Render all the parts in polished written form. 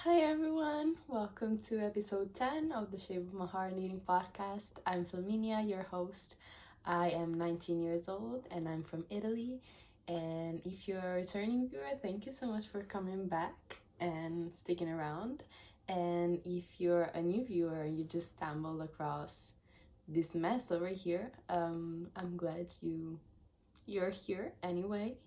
Hi everyone, welcome to episode 10 of the Shape of My Heart Knitting Podcast. I'm Flaminia, your host. I am 19 years old and I'm from Italy. And if you're a returning viewer, thank you so much for coming back and sticking around. And if you're a new viewer and you just stumbled across this mess over here, I'm glad you're here anyway.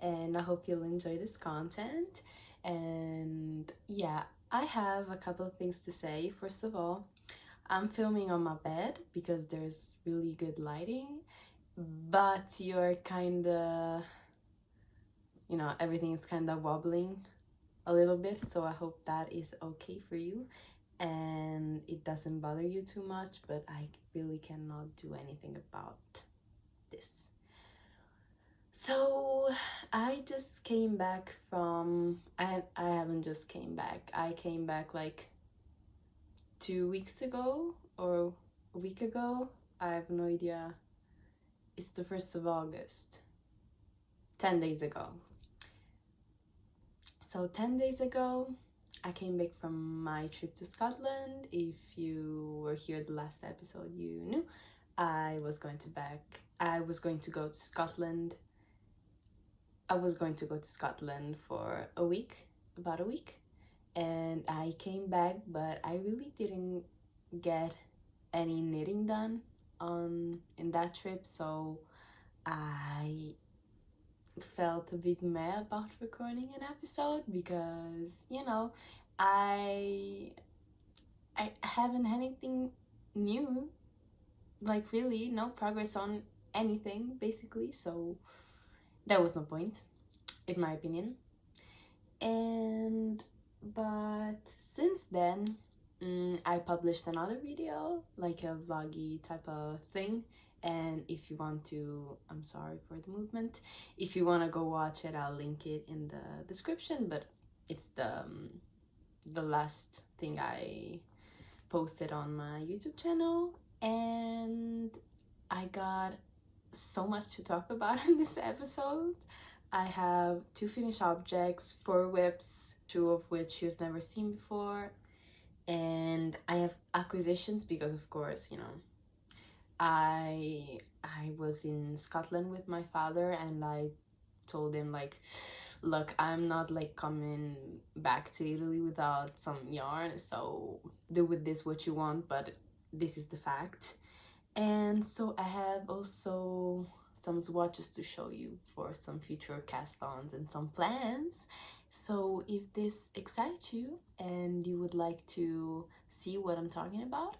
And I hope you'll enjoy this content. And yeah, I have a couple of things to say. First of all, I'm filming on my bed because there's really good lighting, but you're kind of, everything is kind of wobbling a little bit, so I hope that is okay for you and it doesn't bother you too much, but I really cannot do anything about this. So I just came back from, I haven't just came back, I came back like 2 weeks ago or a week ago. I have no idea. It's the 1st of August, 10 days ago. So 10 days ago, I came back from my trip to Scotland. If you were here the last episode, you knew I was going to go to Scotland. I was going to go to Scotland for about a week, and I came back, but I really didn't get any knitting done in that trip, so I felt a bit mad about recording an episode because, I haven't had anything new, like really no progress on anything basically, so there was no point, in my opinion. But since then, I published another video, like a vloggy type of thing. And if you want to, I'm sorry for the movement, if you want to go watch it, I'll link it in the description. But it's the last thing I posted on my YouTube channel, and I got so much to talk about in this episode. I have 2 finished objects, 4 whips, 2 of which you've never seen before, and I have acquisitions because, of course, I was in Scotland with my father, and I told him, like, look, I'm not like coming back to Italy without some yarn, so do with this what you want, but this is the fact. And so I have also some swatches to show you for some future cast-ons and some plans. So if this excites you and you would like to see what I'm talking about,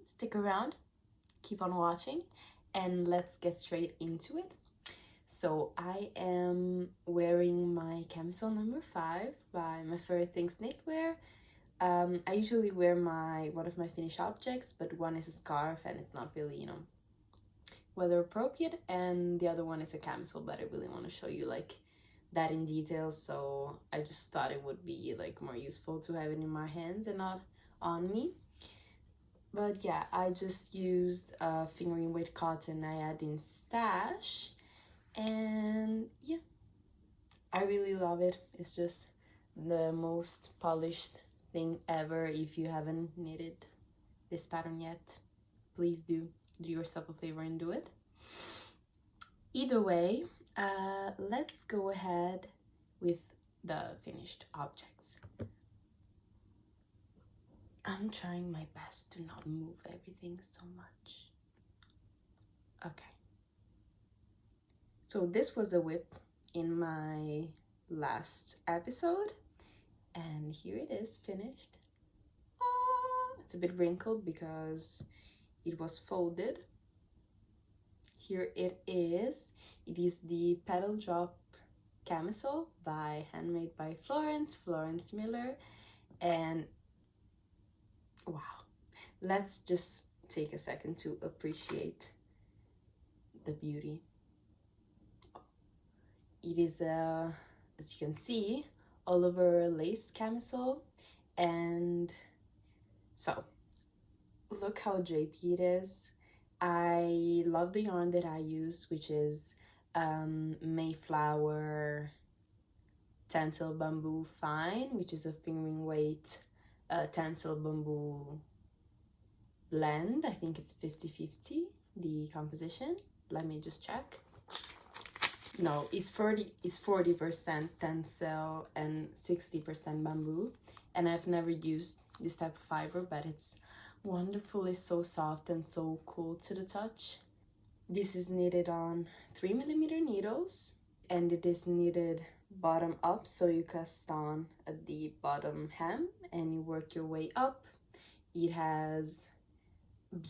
stick around, keep on watching, and let's get straight into it. So I am wearing my Camisole number 5 by My Favorite Things Knitwear. I usually wear one of my finished objects, but one is a scarf and it's not really, weather appropriate, and the other one is a camisole, but I really want to show you like that in detail, so I just thought it would be like more useful to have it in my hands and not on me. But yeah, I just used fingering weight cotton I had in stash, and yeah, I really love it. It's just the most polished thing ever. If you haven't knitted this pattern yet, please do yourself a favor and do it. Either way, let's go ahead with the finished objects. I'm trying my best to not move everything so much. Okay, so this was a whip in my last episode, and here it is finished. It's a bit wrinkled because it was folded. Here it is. It is the Petal Drop Camisole handmade by Florence Miller. And wow, let's just take a second to appreciate the beauty. It is as you can see, all over lace camisole, and so look how drapey it is. I love the yarn that I use, which is Mayflower tencel bamboo fine, which is a fingering weight tencel bamboo blend. I think it's 50-50, the composition. Let me just check. No, it's 40% tencel and 60% bamboo. And I've never used this type of fiber, but it's wonderful. It's so soft and so cool to the touch. This is knitted on 3mm needles, and it is knitted bottom up, so you cast on at the bottom hem and you work your way up. It has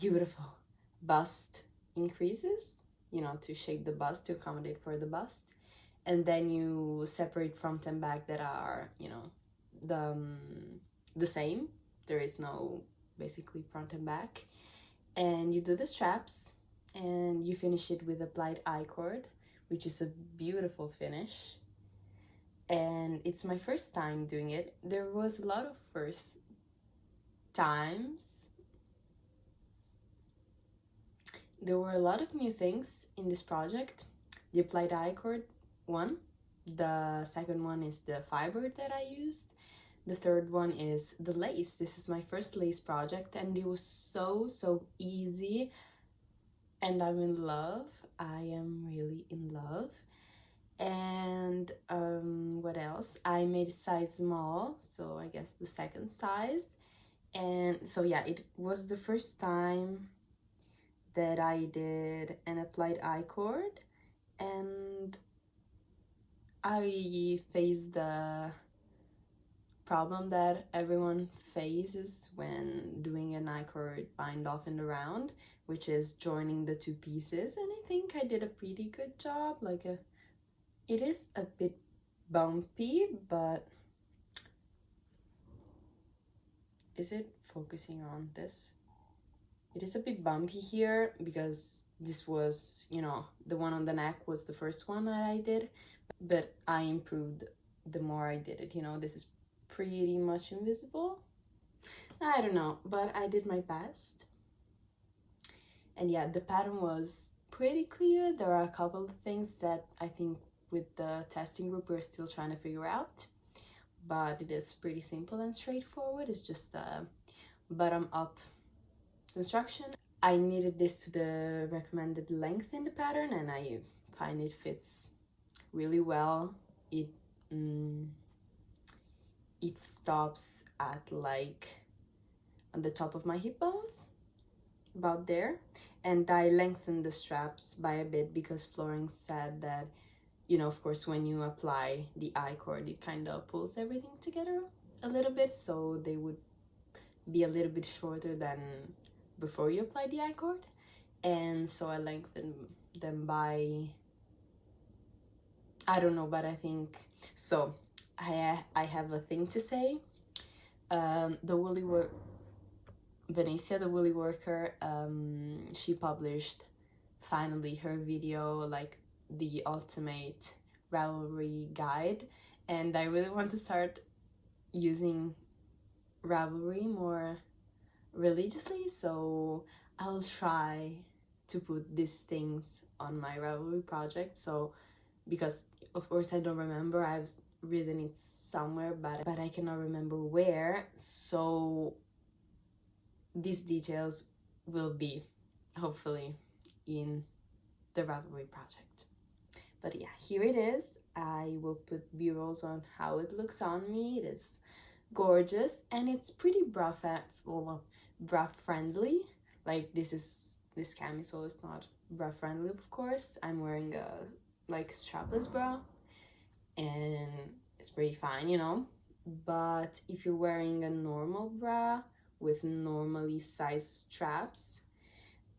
beautiful bust increases, you know, to shape the bust, to accommodate for the bust. And then you separate front and back that are, you know, the same. There is no basically front and back. And you do the straps and you finish it with applied I-cord, which is a beautiful finish. And it's my first time doing it. There was a lot of first times. There were a lot of new things in this project. The applied I-cord one. The second one is the fiber that I used. The third one is the lace. This is my first lace project and it was so easy. And I'm in love. I am really in love. And what else? I made size small, so I guess the second size. And so yeah, it was the first time that I did an applied I-cord, and I faced the problem that everyone faces when doing an I-cord bind off in the round, which is joining the two pieces. And I think I did a pretty good job. It is a bit bumpy, but is it focusing on this? It is a bit bumpy here because this was, you know, the one on the neck was the first one that I did, but I improved the more I did it, you know. This is pretty much invisible. I don't know, but I did my best. And yeah, the pattern was pretty clear. There are a couple of things that I think with the testing group we're still trying to figure out, but it is pretty simple and straightforward. It's just a bottom up construction. I knitted this to the recommended length in the pattern and I find it fits really well. It stops at like on the top of my hip bones, about there, and I lengthened the straps by a bit because Florence said that, you know, of course, when you apply the I-cord, it kind of pulls everything together a little bit, so they would be a little bit shorter than before you apply the I-cord. And so I lengthened them by, I don't know, but I think so. I have a thing to say. Venetia, the woolly worker, she published finally her video, like the ultimate Ravelry guide, and I really want to start using Ravelry more religiously, so I'll try to put these things on my Ravelry project. So because of course I don't remember, I've written it somewhere, but I cannot remember where, so these details will be hopefully in the Ravelry project. But yeah, here it is. I will put b-rolls on how it looks on me. It is gorgeous and it's pretty bra friendly. Like this camisole is not bra friendly, of course. I'm wearing a like strapless bra and it's pretty fine, you know. But if you're wearing a normal bra with normally sized straps,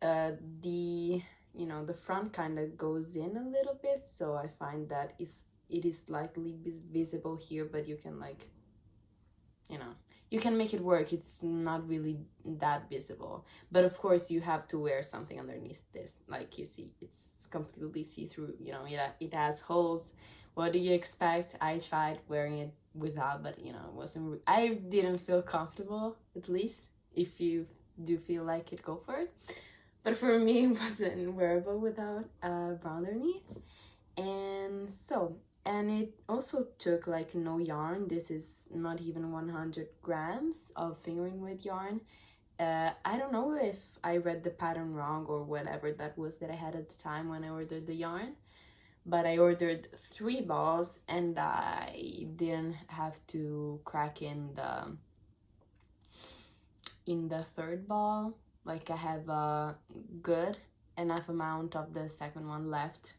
the front kind of goes in a little bit, so I find that it is slightly visible here, but you can, like, you know, you can make it work. It's not really that visible, but of course you have to wear something underneath this. Like you see, it's completely see-through, you know. It has holes. What do you expect? I tried wearing it without, but you know, I didn't feel comfortable. At least if you do feel like it, go for it. But for me, it wasn't wearable without a bra underneath. And so And it also took like no yarn. This is not even 100 grams of fingering weight yarn. I don't know if I read the pattern wrong or whatever that was that I had at the time when I ordered the yarn, but I ordered 3 balls and I didn't have to crack in the third ball. Like I have a good enough amount of the second one left.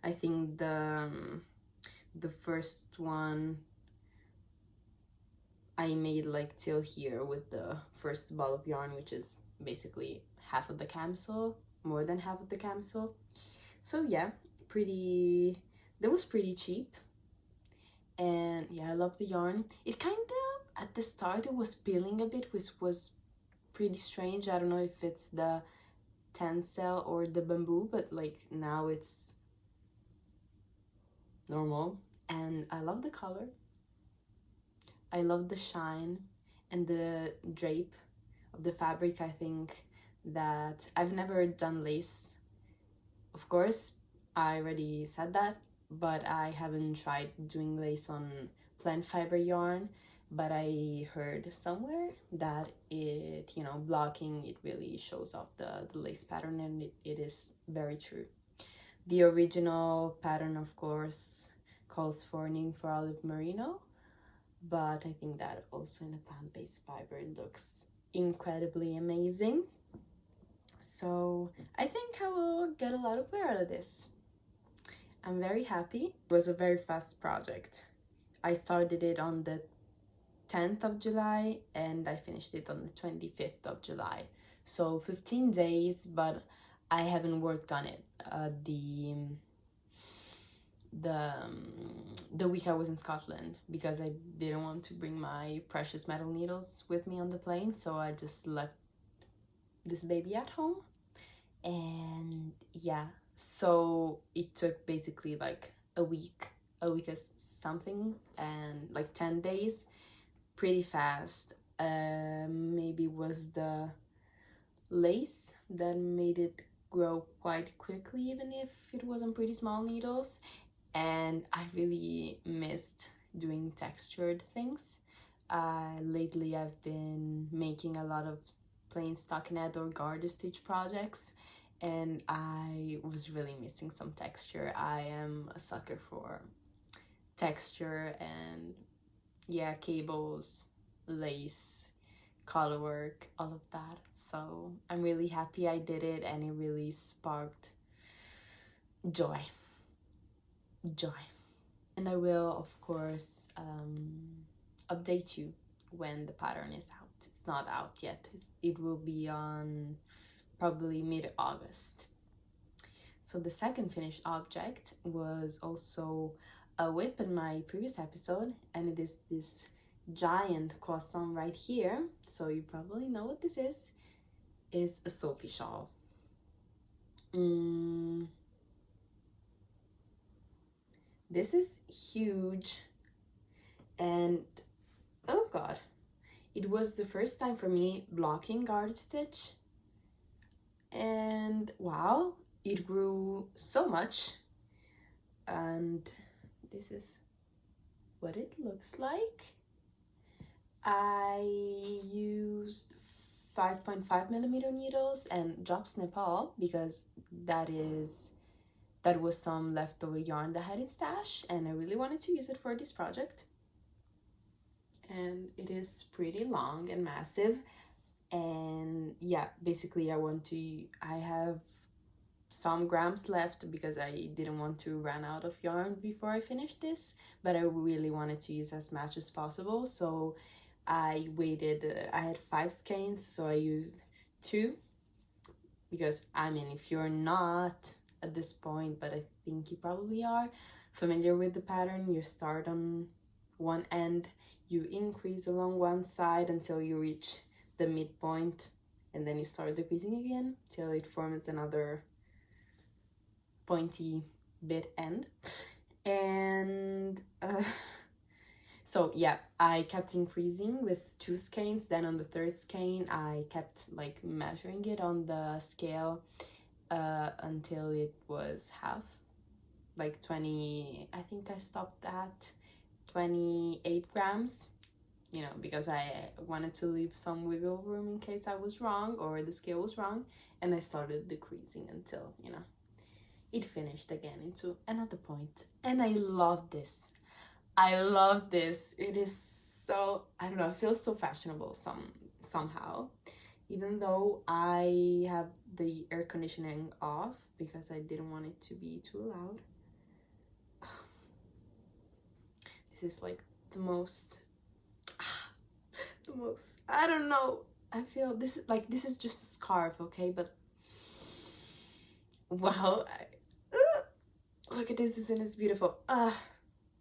I think the first one I made like till here with the first ball of yarn, which is basically half of the camisole, more than half of the camisole. So yeah, that was pretty cheap. And yeah, I love the yarn. It kind of, at the start, it was peeling a bit, which was pretty strange. I don't know if it's the tencel or the bamboo, but like now it's normal. And I love the color. I love the shine and the drape of the fabric. I think that I've never done lace. Of course, I already said that, but I haven't tried doing lace on plant fiber yarn. But I heard somewhere that it, you know, blocking, it really shows off the lace pattern, and it is very true. The original pattern, of course, calls for nymph or olive merino, but I think that also in a plant-based fiber it looks incredibly amazing. So I think I will get a lot of wear out of this. I'm very happy. It was a very fast project. I started it on the 10th of July and I finished it on the 25th of July. So 15 days, but I haven't worked on it the week I was in Scotland, because I didn't want to bring my precious metal needles with me on the plane, so I just left this baby at home. And yeah, so it took basically like a week is something, and like 10 days, pretty fast. Maybe was the lace that made it grow quite quickly, even if it was on pretty small needles. And I really missed doing textured things. Lately I've been making a lot of plain stockinette or garter stitch projects, and I was really missing some texture. I am a sucker for texture and yeah, cables, lace, colorwork, all of that. So I'm really happy I did it, and it really sparked joy. And I will, of course, update you when the pattern is out. It's not out yet. It will be on probably mid-August. So the second finished object was also a whip in my previous episode, and it is this giant croissant right here. So you probably know what this is a Sophie Shawl. This is huge, and oh god, it was the first time for me blocking garter stitch, and wow, it grew so much. And this is what it looks like. I used 5.5mm needles and drops Nepal, because that was some leftover yarn that I had in stash, and I really wanted to use it for this project. And it is pretty long and massive, and yeah, basically I have some grams left because I didn't want to run out of yarn before I finished this, but I really wanted to use as much as possible. So I waited, I had 5 skeins, so I used 2, because I mean, if you're not at this point, but I think you probably are familiar with the pattern, you start on one end, you increase along one side until you reach the midpoint, and then you start decreasing again till it forms another pointy bit end. And so yeah, I kept increasing with 2 skeins. Then on the 3rd skein I kept like measuring it on the scale until it was half. like 20, I think I stopped at 28 grams, you know, because I wanted to leave some wiggle room in case I was wrong or the scale was wrong. And I started decreasing until, you know, it finished again into another point. And I love this. I love this. It is so, I don't know, it feels so fashionable somehow. Even though I have the air conditioning off because I didn't want it to be too loud. This is like the most, I don't know. I feel this is just a scarf, okay? But wow, look at this, and it's beautiful.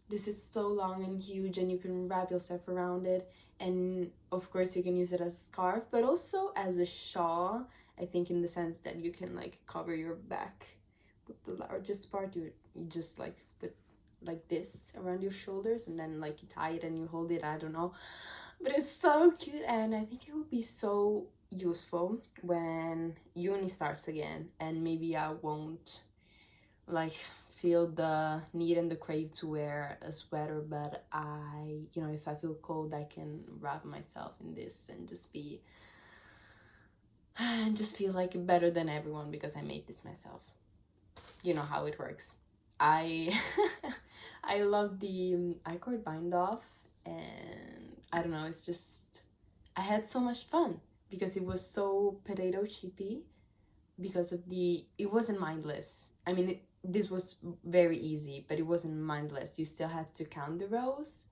This is so long and huge, and you can wrap yourself around it. And of course you can use it as a scarf, but also as a shawl, I think, in the sense that you can like cover your back with the largest part. You just like put like this around your shoulders, and then like you tie it and you hold it. I don't know, but it's so cute, and I think it would be so useful when uni starts again, and maybe I won't like feel the need and the crave to wear a sweater, but I, you know, if I feel cold, I can wrap myself in this and just feel like better than everyone because I made this myself. You know how it works. I love the I-cord bind off, and I don't know, it's just, I had so much fun because it was so potato chippy because of it wasn't mindless. I mean, this was very easy, but it wasn't mindless. You still had to count the rows,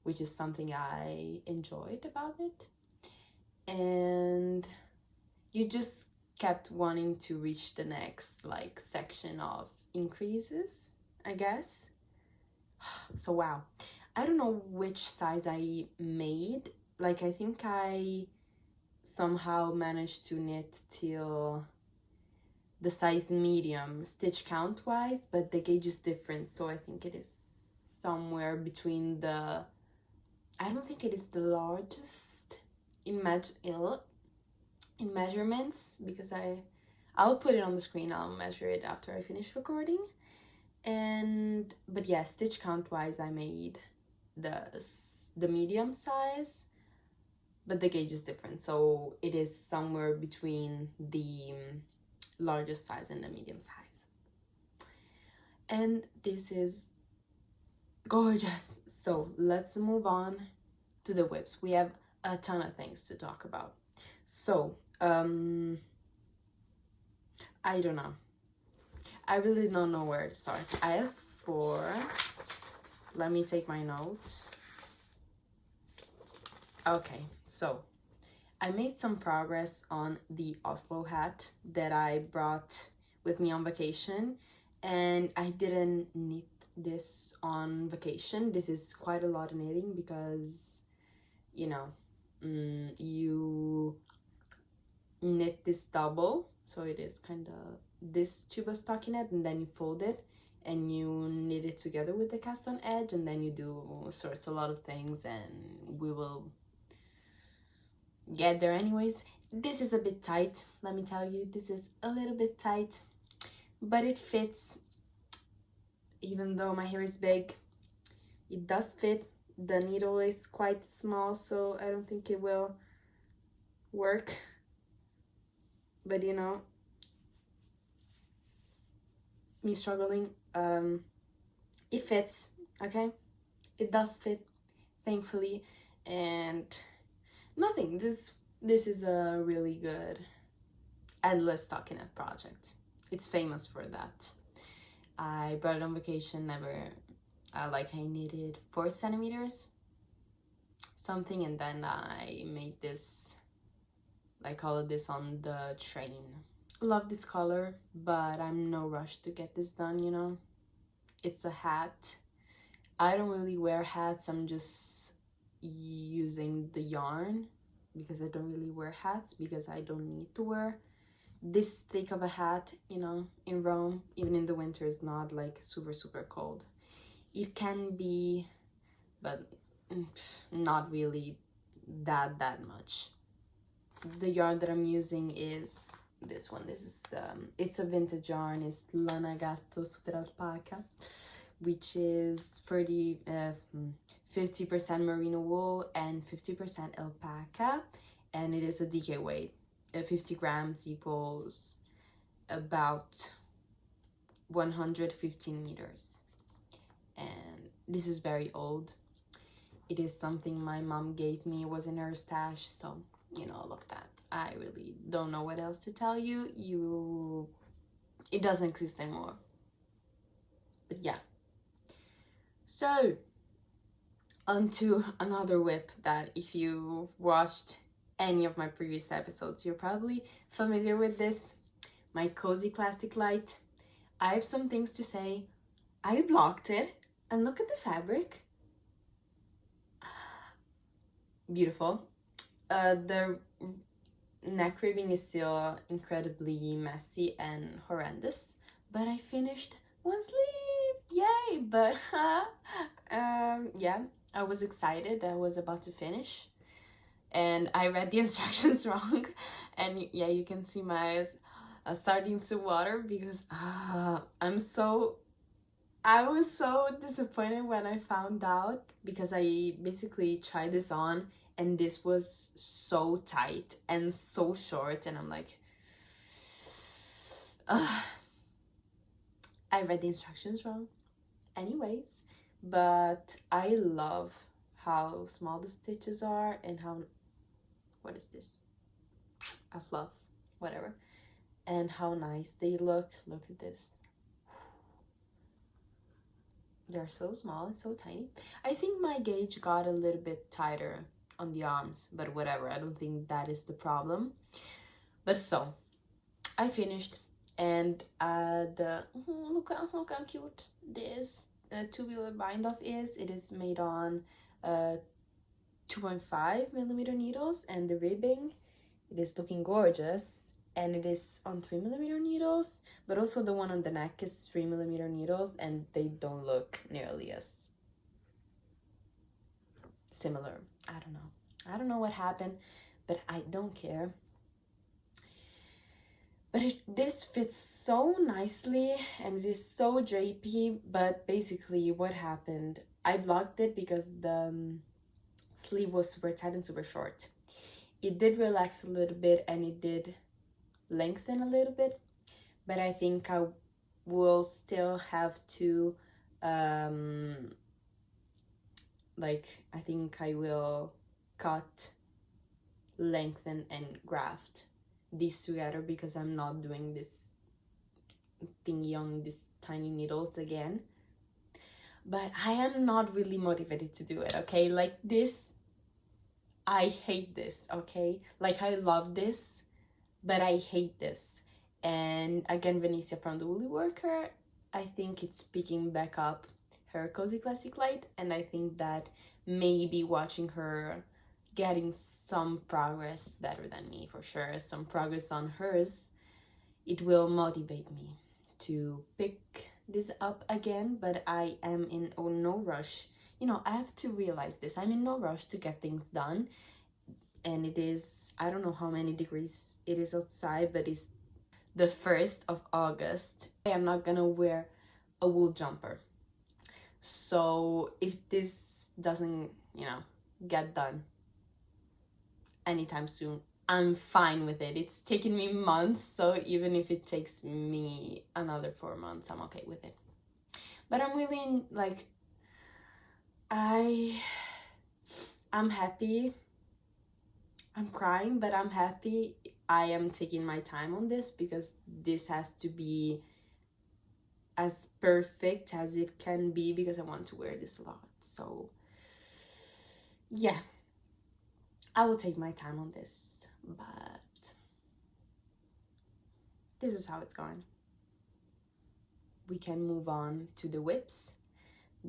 which is something I enjoyed about it. And you just kept wanting to reach the next like section of increases, I guess. So wow. I don't know which size I made. Like, I think I somehow managed to knit till the size medium stitch count wise, but the gauge is different, so I think it is somewhere between the, I don't think it is the largest in measurements, because I'll put it on the screen. I'll measure it after I finish recording. And but yeah, stitch count wise I made the medium size, but the gauge is different, so it is somewhere between the largest size and the medium size. And this is gorgeous. So let's move on to the whips. We have a ton of things to talk about. So I don't know, I really don't know where to start. I have 4. Let me take my notes. Okay, so I made some progress on the Oslo hat that I brought with me on vacation, and I didn't knit this on vacation. This is quite a lot of knitting because, you know, you knit this double, so it is kind of this tuba stockinette, and then you fold it and you knit it together with the cast on edge, and then you do sorts a lot of things, and we will get there anyways. This is a bit tight, let me tell you. This is a little bit tight, but it fits. Even though my hair is big, it does fit. The needle is quite small, so I don't think it will work, but you know, me struggling, it fits. Okay, it does fit, thankfully. And nothing, this is a really good endless stockinette project. It's famous for that. I brought it on vacation, like I knitted 4 centimeters something, and then I made this, I call it this, on the train. Love this color, but I'm no rush to get this done, you know. It's a hat. I don't really wear hats. I'm just using the yarn because I don't really wear hats, because I don't need to wear this thick of a hat, you know. In Rome, even in the winter, it's not like super cold. It can be, but not really that much. The yarn that I'm using is this one. This is it's a vintage yarn. It's Lana Gatto Alpaca, which is 50% merino wool and 50% alpaca, and it is a DK weight. 50 grams equals about 115 meters, and this is very old. It is something my mom gave me. It was in her stash, so you know, look at that. I really don't know what else to tell you. It doesn't exist anymore. But yeah. So, onto another whip that if you watched any of my previous episodes, you're probably familiar with this. My Cozy Classic Light. I have some things to say. I blocked it, and look at the fabric. Beautiful. The neck ribbing is still incredibly messy and horrendous, but I finished one sleeve, yay! But yeah, I was excited. I was about to finish, and I read the instructions wrong, and yeah, you can see my eyes starting to water because I was so disappointed when I found out, because I basically tried this on and this was so tight and so short, and I'm like, I read the instructions wrong. Anyways, but I love how small the stitches are and how, what is this? A fluff, whatever. And how nice they look. Look at this. They're so small and so tiny. I think my gauge got a little bit tighter on the arms, but whatever, I don't think that is the problem. But so I finished, and look how cute this tubular bind off is. It is made on 2.5 millimeter needles, and the ribbing, it is looking gorgeous, and it is on 3 millimeter needles, but also the one on the neck is 3 millimeter needles, and they don't look nearly as similar. I don't know what happened, but I don't care. But this fits so nicely, and it is so drapey. But basically what happened, I blocked it because the sleeve was super tight and super short. It did relax a little bit and it did lengthen a little bit, but I think I will still have to I think I will cut, lengthen, and graft these together, because I'm not doing this thingy on these tiny needles again. But I am not really motivated to do it, okay? Like this, I hate this, okay? Like I love this, but I hate this. And again, Venicia from the Woolly Worker, I think it's picking back up her Cozy Classic Light, and I think that maybe watching her getting some progress, better than me for sure, some progress on hers, it will motivate me to pick this up again. But I am in no rush. You know, I have to realize this. I'm in no rush to get things done. And it is, I don't know how many degrees it is outside, but it's the 1st of August. I am not gonna wear a wool jumper. So if this doesn't, you know, get done anytime soon, I'm fine with it. It's taken me months, so even if it takes me another 4 months, I'm okay with it. But I'm really, like, I'm happy. I'm crying, but I'm happy. I am taking my time on this because this has to be as perfect as it can be, because I want to wear this a lot. So yeah, I will take my time on this, but this is how it's going. We can move on to the whips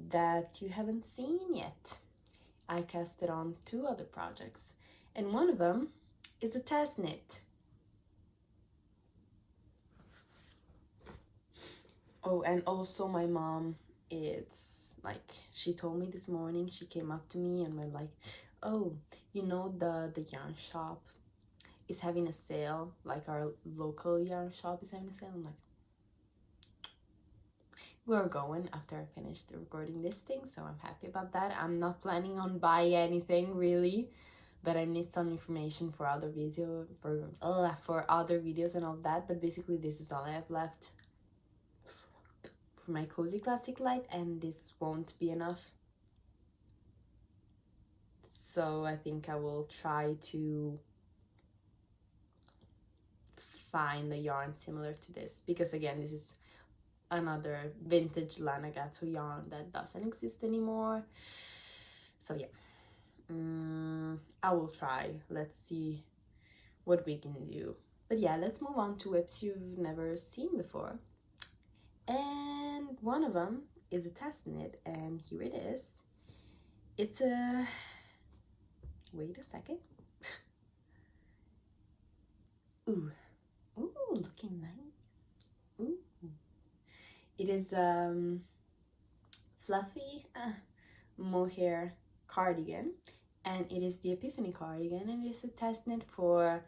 that you haven't seen yet. I casted on 2 other projects, and one of them is a test knit. Oh, and also my mom, it's like, she told me this morning, she came up to me and went like, oh, you know the yarn shop is having a sale, like our local yarn shop is having a sale. I'm like, we're going after I finished recording this thing, so I'm happy about that. I'm not planning on buying anything really, but I need some information for other for other videos and all that. But basically this is all I have left for my cozy classic light, and this won't be enough. So I think I will try to find a yarn similar to this, because again, this is another vintage Lana Gatto yarn that doesn't exist anymore. So yeah, I will try. Let's see what we can do. But yeah, let's move on to whips you've never seen before. And one of them is a test knit, and here it is. It's a... Wait a second. Ooh, looking nice. Ooh. It is fluffy mohair cardigan, and it is the Epiphany cardigan, and it is a test knit for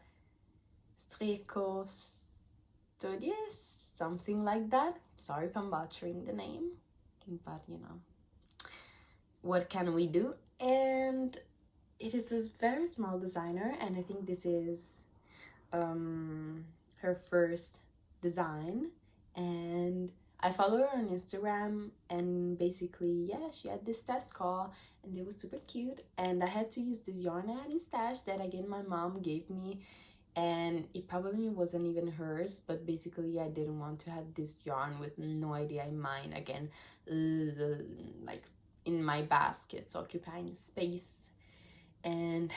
studie, something like that. Sorry if I'm butchering the name, but you know, what can we do? And it is a very small designer, and I think this is her first design, and I follow her on Instagram, and basically, yeah, she had this test call, and it was super cute, and I had to use this yarn I had in stash that again my mom gave me, and it probably wasn't even hers, but basically I didn't want to have this yarn with no idea in mine again, like in my baskets, occupying space and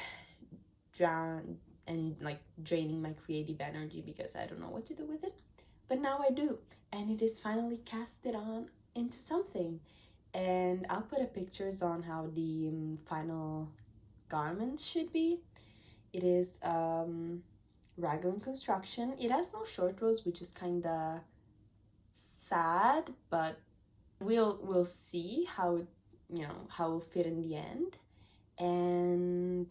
like draining my creative energy because I don't know what to do with it. But now I do, and it is finally casted on into something, and I'll put a pictures on how the final garment should be. It is raglan construction. It has no short rows, which is kind of sad, but we'll see how it, how it will fit in the end. And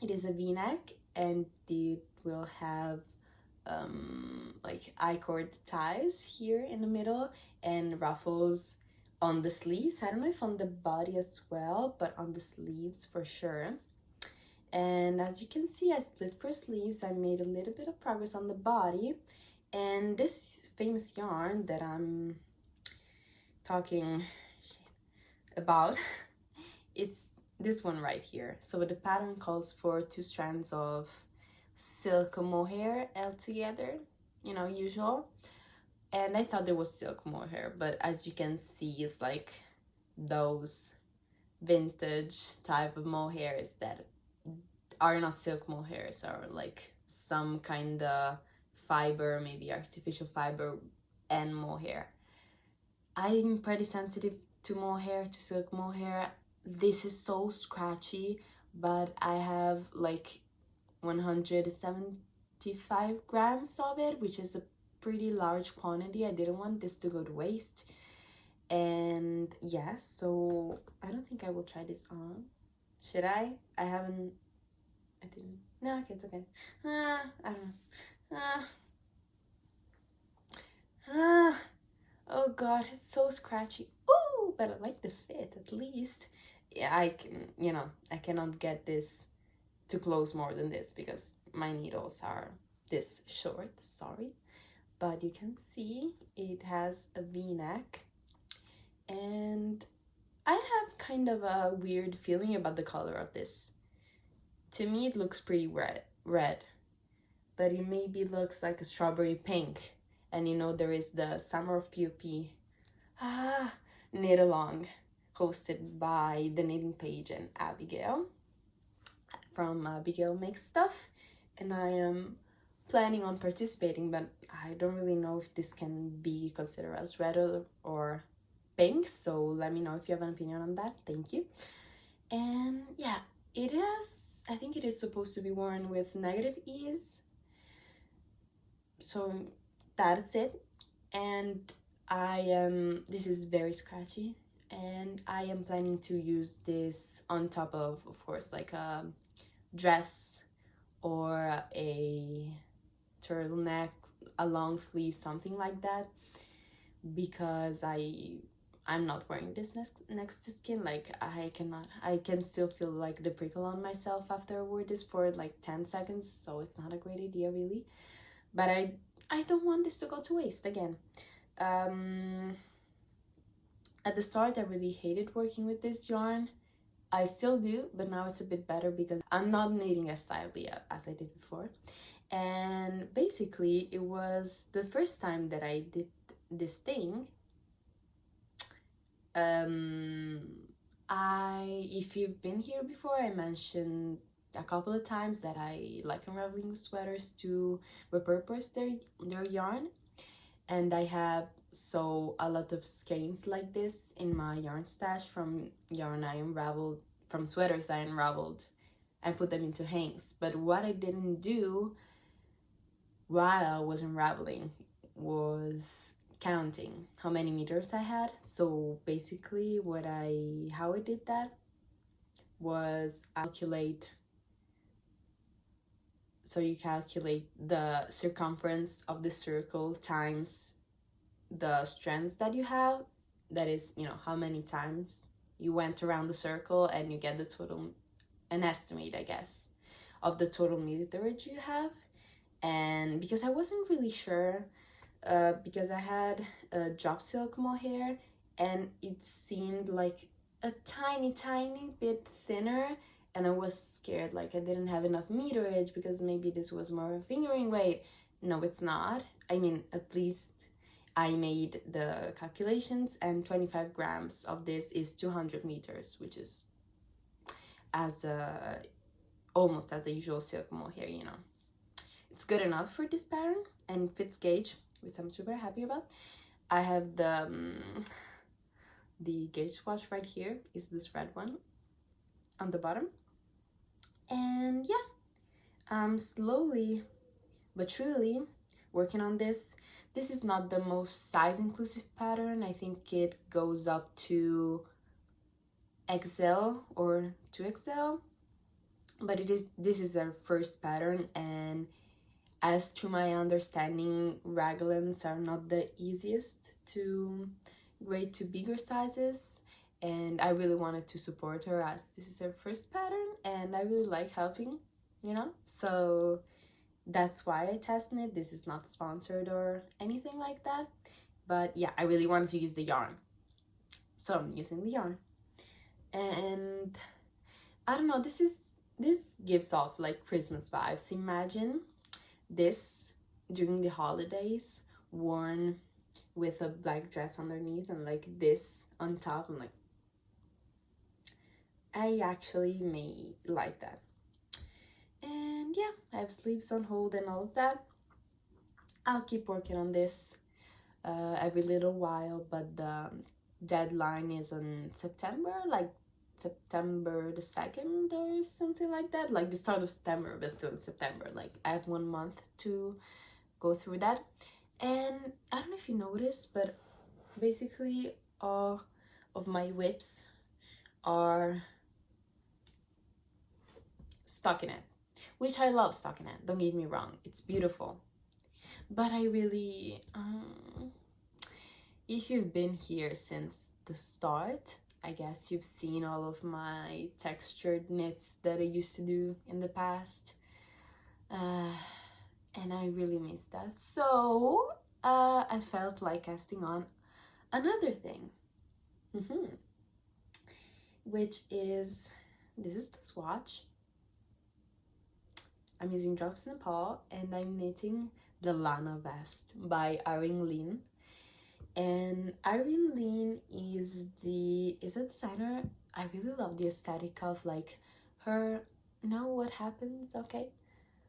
it is a v-neck, and it will have like I-cord ties here in the middle and ruffles on the sleeves. I don't know if on the body as well, but on the sleeves for sure. And as you can see, I split for sleeves. I made a little bit of progress on the body, and this famous yarn that I'm talking about, it's this one right here. So the pattern calls for 2 strands of silk mohair held together, usual. And I thought there was silk mohair, but as you can see, it's like those vintage type of mohairs that are not silk mohairs, are like some kind of fiber, maybe artificial fiber and mohair. I'm pretty sensitive to mohair, to silk mohair. This is so scratchy, but I have like 175 grams of it, which is a pretty large quantity. I didn't want this to go to waste. And yeah, so I don't think I will try this on. Should I? I didn't. No, okay, it's okay. I don't know. Oh god, it's so scratchy. Ooh, but I like the fit at least. Yeah, I cannot get this to close more than this because my needles are this short, sorry. But you can see it has a v-neck, and I have kind of a weird feeling about the color of this. To me it looks pretty red, but it maybe looks like a strawberry pink. And there is the Summer of POP knit along, hosted by the knitting page and Abigail from Abigail Makes Stuff, and I am planning on participating, but I don't really know if this can be considered as red or pink, so let me know if you have an opinion on that. Thank you. And yeah, I think it is supposed to be worn with negative ease, so that's it. And this is very scratchy, and I am planning to use this on top of course, like a dress or a turtleneck, a long sleeve, something like that, because I'm not wearing this next to skin. Like I can still feel like the prickle on myself after I wore this for like 10 seconds, so it's not a great idea really. But I don't want this to go to waste again. At the start I really hated working with this yarn. I still do, but now it's a bit better because I'm not knitting as tightly as I did before. And basically it was the first time that I did this thing. If you've been here before, I mentioned a couple of times that I like unraveling sweaters to repurpose their yarn, and I have a lot of skeins like this in my yarn stash from yarn I unraveled, from sweaters I unraveled and put them into hanks. But what I didn't do while I was unraveling was counting how many meters I had. So basically how I did that was calculate. So you calculate the circumference of the circle times the strands that you have. That is, how many times you went around the circle, and you get the total, an estimate, I guess, of the total meterage you have. And because I wasn't really sure, because I had drop silk mohair and it seemed like a tiny bit thinner, and I was scared like I didn't have enough meterage because maybe this was more a fingering weight. No, it's not. I mean, at least I made the calculations, and 25 grams of this is 200 meters, which is almost as a usual silk mohair, It's good enough for this pattern and fits gauge, which I'm super happy about. I have the gauge swatch right here, is this red one on the bottom. And yeah, I'm slowly but surely working on this. This is not the most size inclusive pattern. I think it goes up to XL or 2XL, but this is our first pattern, and as to my understanding, raglans are not the easiest to grade to bigger sizes, and I really wanted to support her as this is her first pattern and I really like helping, so that's why I tested it. This is not sponsored or anything like that, but yeah, I really wanted to use the yarn, so I'm using the yarn. And I don't know, this gives off like Christmas vibes. Imagine this during the holidays, worn with a black dress underneath and like this on top. I'm like, I actually may like that. And yeah, I have sleeves on hold and all of that. I'll keep working on this every little while, but the deadline is on September, like September the 2nd or something like that, like the start of September, but still in September. Like I have 1 month to go through that. And I don't know if you noticed, but basically all of my whips are stockinette, which I love stockinette, don't get me wrong, it's beautiful. But I really, if you've been here since the start, I guess you've seen all of my textured knits that I used to do in the past. And I really miss that. So I felt like casting on another thing. Which is, this is the swatch. I'm using Drops Nepal, and I'm knitting the Lana vest by Irene Lin. And Irene Lin is a designer. I really love the aesthetic of like her, what happens, okay?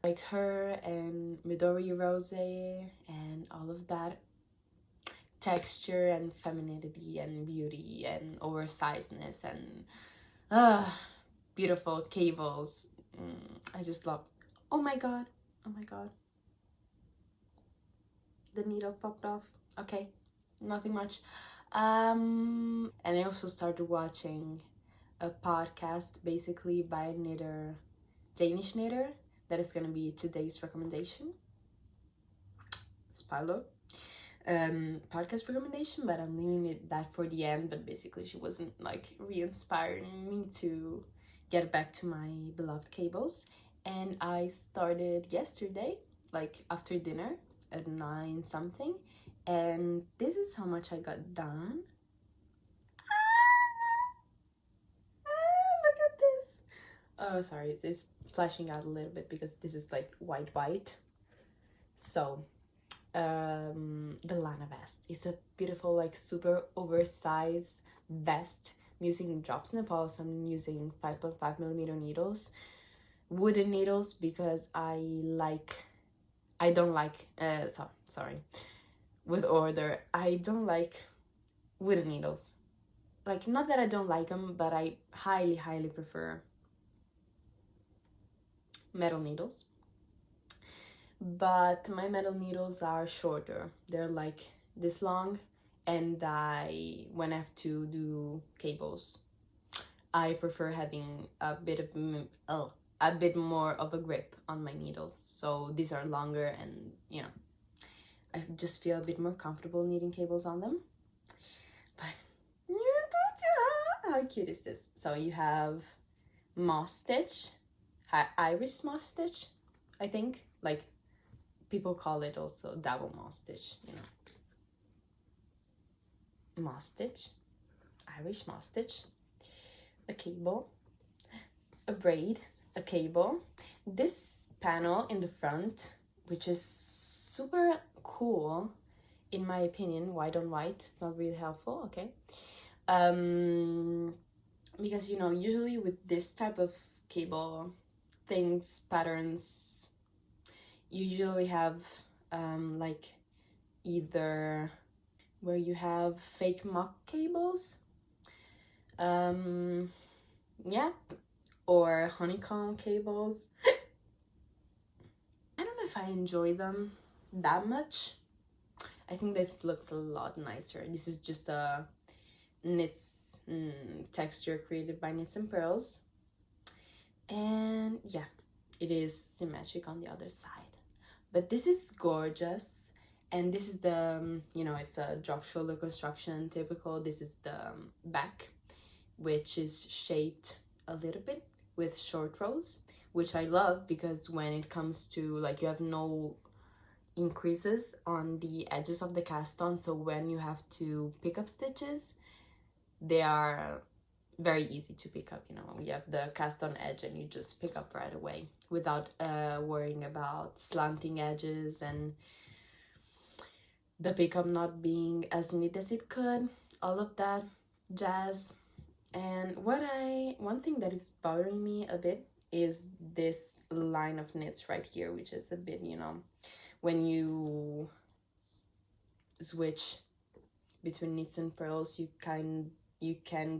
Like her and Midori Rose and all of that texture and femininity and beauty and oversizedness and beautiful cables. I just love. Oh my god, the needle popped off. Okay, nothing much. And I also started watching a podcast basically by a knitter, Danish knitter. that is gonna be today's recommendation. Spoiler. Podcast recommendation, but I'm leaving that for the end. But basically she wasn't like re-inspiring me to get back to my beloved cables, and I started yesterday, like after dinner at 9 something, and this is how much I got done. Look at this. Oh, sorry, it's flashing out a little bit because this is like white. So the Lana vest is a beautiful, like super oversized vest. I'm using drops Nepal, so I'm using 5.5 millimeter needles, wooden needles, because I don't like with order, I don't like wooden needles. Like, not that I don't like them, but I highly prefer metal needles. But my metal needles are shorter. They're like this long, and when I have to do cables, I prefer having a bit more of a grip on my needles. So these are longer, and you know, I just feel a bit more comfortable needing cables on them. But how cute is this? So you have moss stitch, Irish moss stitch, I think. Like, people call it also double moss stitch, you know. Moss stitch, Irish moss stitch, a cable, a braid, a cable. This panel in the front, which is super cool in my opinion, white on white, it's not really helpful, okay? Because, you know, usually with this type of cable things, patterns, you usually have like either where you have fake mock cables, yeah, or honeycomb cables. I don't know if I enjoy them that much. I think this looks a lot nicer. This is just a knits texture created by Knits and Pearls, and yeah, it is symmetric on the other side. But this is gorgeous, and this is the you know, it's a drop shoulder construction, typical. This is the back, which is shaped a little bit with short rows, which I love, because when it comes to, like, you have no increases on the edges of the cast on, so when you have to pick up stitches, they are very easy to pick up. You know, you have the cast on edge and you just pick up right away without worrying about slanting edges and the pickup not being as neat as it could, all of that jazz. And one thing that is bothering me a bit is this line of knits right here, which is a bit, you know, when you switch between Knits and Pearls, you can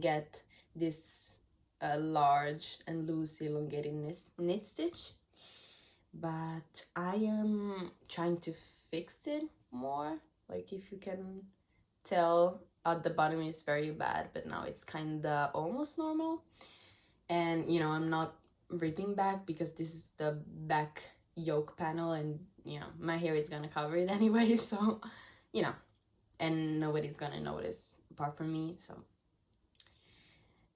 get this large and loose elongated knit stitch, but I am trying to fix it more. Like, if you can tell, at the bottom is very bad, but now it's kind of almost normal. And you know, I'm not ripping back because this is the back yoke panel, and you know, my hair is gonna cover it anyway, so you know, and nobody's gonna notice apart from me, so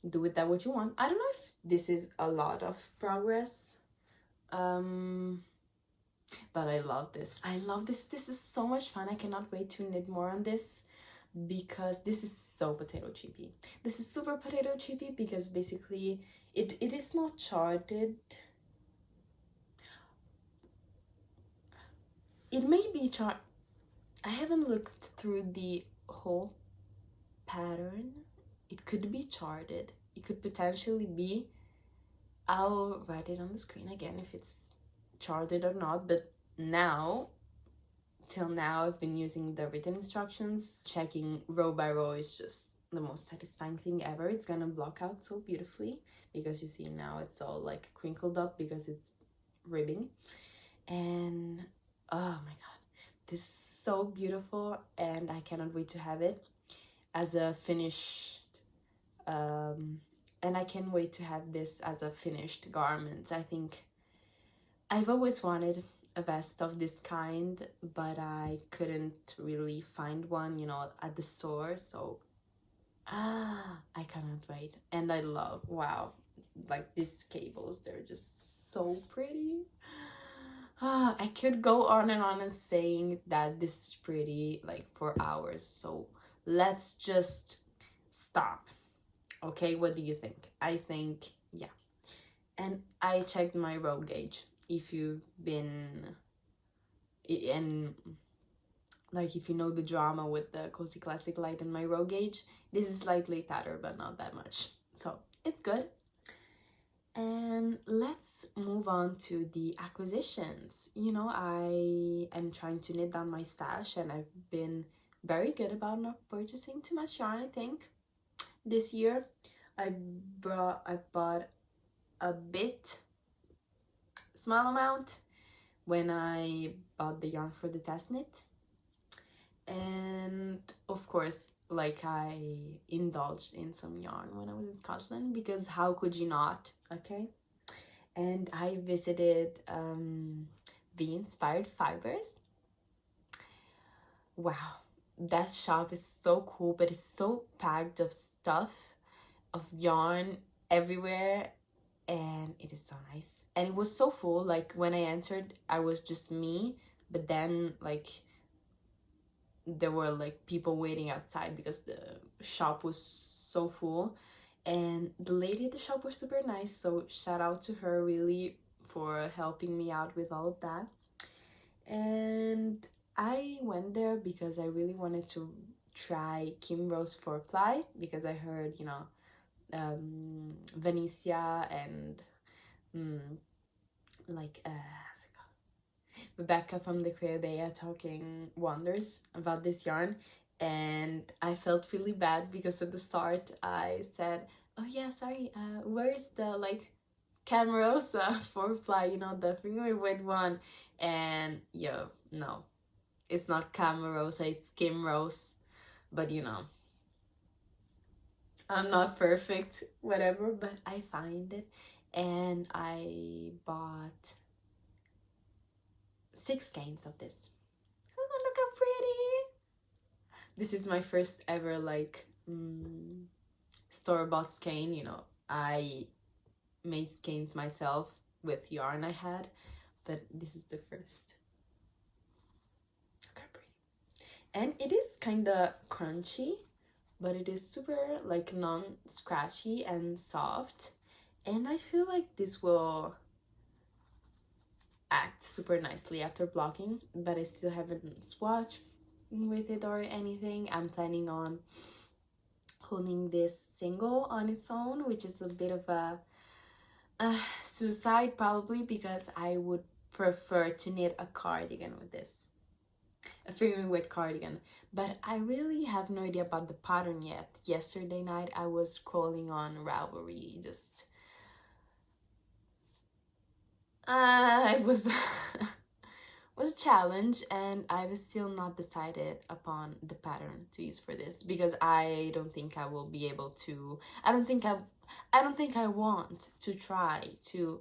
do with that what you want. I don't know if this is a lot of progress, but I love this. This is so much fun. I cannot wait to knit more on this, because this is so potato chippy. This is super potato chippy because basically it is not charted. It may be chart. I haven't looked through the whole pattern. It could be charted. It could potentially be. I'll write it on the screen again if it's charted or not, but till now I've been using the written instructions. Checking row by row is just the most satisfying thing ever. It's gonna block out so beautifully, because you see now it's all like crinkled up because it's ribbing. And oh my god, this is so beautiful, and I cannot wait to have it as a finished and I can't wait to have this as a finished garment. I think I've always wanted a vest of this kind, but I couldn't really find one, you know, at the store. So I cannot wait. And I love, wow, like these cables, they're just so pretty. I could go on and saying that this is pretty like for hours. So let's just stop. Okay, what do you think? I think, yeah. And I checked my row gauge. If you've been in, like, if you know the drama with the Cozy Classic light and my row gauge, this is slightly tighter, but not that much. So it's good. And let's move on to the acquisitions. You know, I am trying to knit down my stash, and I've been very good about not purchasing too much yarn, I think. This year, I bought a bit small amount when I bought the yarn for the test knit. And of course, like, I indulged in some yarn when I was in Scotland, because how could you not, okay? And I visited the Inspired Fibers. Wow, that shop is so cool, but it's so packed of stuff, of yarn everywhere, and it is so nice. And it was so full, like when I entered I was just me, but then like there were like people waiting outside because the shop was so full. And the lady at the shop was super nice, so shout out to her really for helping me out with all of that. And I went there because I really wanted to try Kim Rose 4-ply, because I heard, you know, Venetia and like Rebecca from the Creabea talking wonders about this yarn. And I felt really bad because at the start I said, oh yeah, sorry, where is the like Camarosa 4-ply, you know, the finger weight one? And yo, no, it's not Camarosa, it's Kim Rose. But you know, I'm not perfect, whatever, but I find it. And I bought 6 skeins of this. Oh, look how pretty! This is my first ever like store-bought skein. You know, I made skeins myself with yarn I had, but this is the first. Look how pretty. And it is kind of crunchy, but it is super like non-scratchy and soft. And I feel like this will act super nicely after blocking, but I still haven't swatched with it or anything. I'm planning on holding this single on its own, which is a bit of a suicide probably, because I would prefer to knit a cardigan with this, a fingering weight cardigan. But I really have no idea about the pattern yet. Yesterday night I was scrolling on Ravelry, just it was was a challenge, and I was still not decided upon the pattern to use for this, because I don't think I will be able to, I don't think I want to try to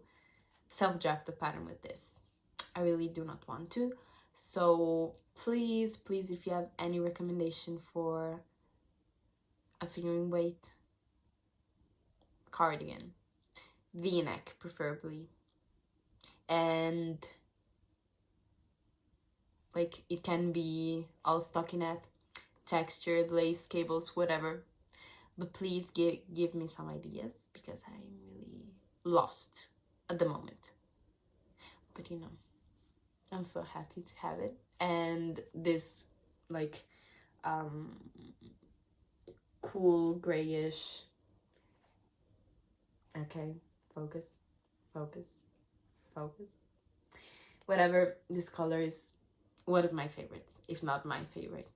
self-draft the pattern with this. I really do not want to. So please, if you have any recommendation for a fingering weight cardigan, V-neck preferably, and like it can be all stockinette, textured, lace, cables, whatever, but please give me some ideas, because I'm really lost at the moment. But you know, I'm so happy to have it. And this like cool grayish, okay, focus, whatever, this color is one of my favorites, if not my favorite,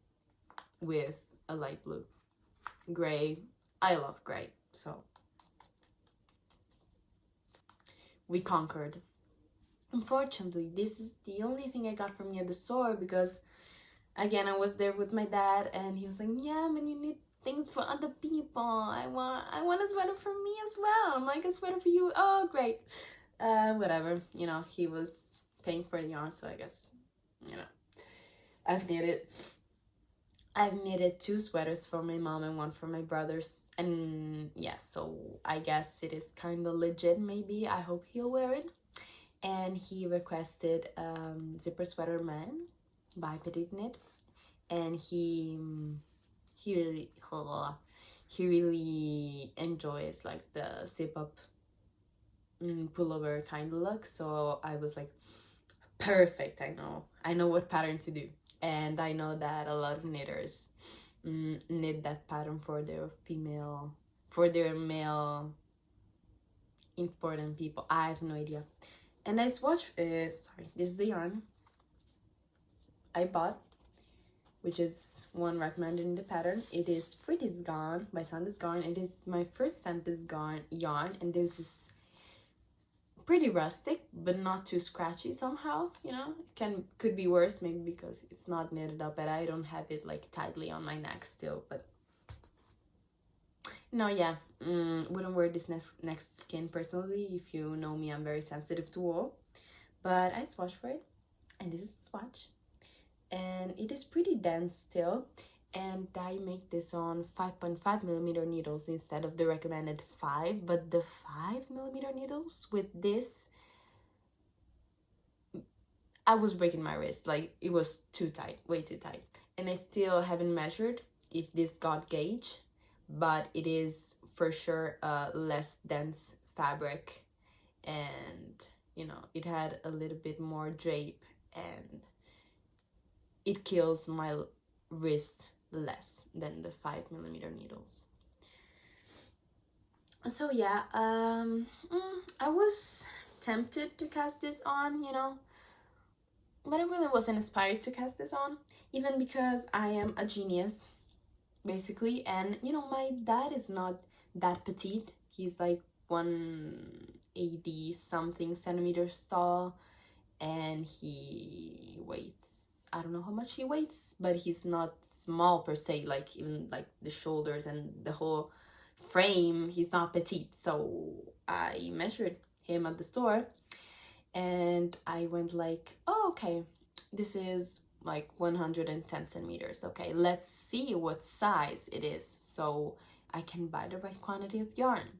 with a light blue. Gray, I love gray, so we conquered. Unfortunately, this is the only thing I got from me at the store, because again, I was there with my dad and he was like, yeah, but you need things for other people. I want a sweater for me as well. I'm like, a sweater for you? Oh, great. whatever, you know, he was paying for the yarn, so I guess, you know, I've knitted 2 sweaters for my mom and 1 for my brothers, and yeah, so I guess it is kind of legit. Maybe, I hope he'll wear it. And he requested Zipper Sweater Man by Petit Knit, and he really enjoys like the zip up pullover kind of look. So I was like, perfect, I know what pattern to do. And I know that a lot of knitters knit that pattern for their male important people. I have no idea. And I swatched, sorry, this is the yarn I bought, which is one recommended in the pattern. It is Pretty's Gone by Sanders Garn. It is my first Sanders Garn yarn, and this is pretty rustic, but not too scratchy somehow, you know. Could be worse, maybe because it's not knitted up, and I don't have it like tightly on my neck still, but no, yeah, wouldn't wear this next skin personally. If you know me, I'm very sensitive to wool, but I swatched for it, and this is the swatch, and it is pretty dense still. And I make this on 5.5mm needles instead of the recommended 5, but the 5mm needles with this, I was breaking my wrist. Like, it was too tight, way too tight. And I still haven't measured if this got gauge, but it is for sure a less dense fabric, and you know, it had a little bit more drape, and it kills my wrist less than the 5mm needles. So yeah, I was tempted to cast this on, you know, but I really wasn't inspired to cast this on, even because I am a genius, basically. And you know, my dad is not that petite. He's like 180 something centimeters tall, and he weighs, I don't know how much he weighs, but he's not small per se, like even like the shoulders and the whole frame, he's not petite. So I measured him at the store, and I went like, oh, okay, this is like 110 centimeters. Okay, let's see what size it is so I can buy the right quantity of yarn.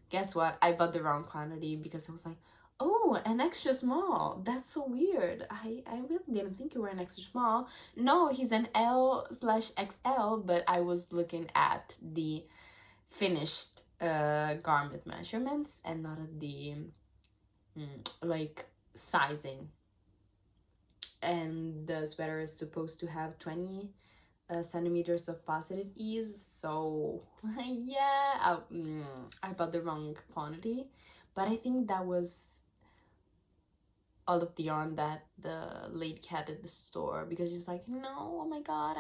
Guess what? I bought the wrong quantity because I was like, oh, an extra small. That's so weird. I really didn't think you were an extra small. No, he's an L/XL, but I was looking at the finished garment measurements and not at the like sizing. And the sweater is supposed to have 20 centimeters of positive ease, so yeah, I bought the wrong quantity. But I think that was all of the yarn that the lady had at the store, because she's like, no, oh my god,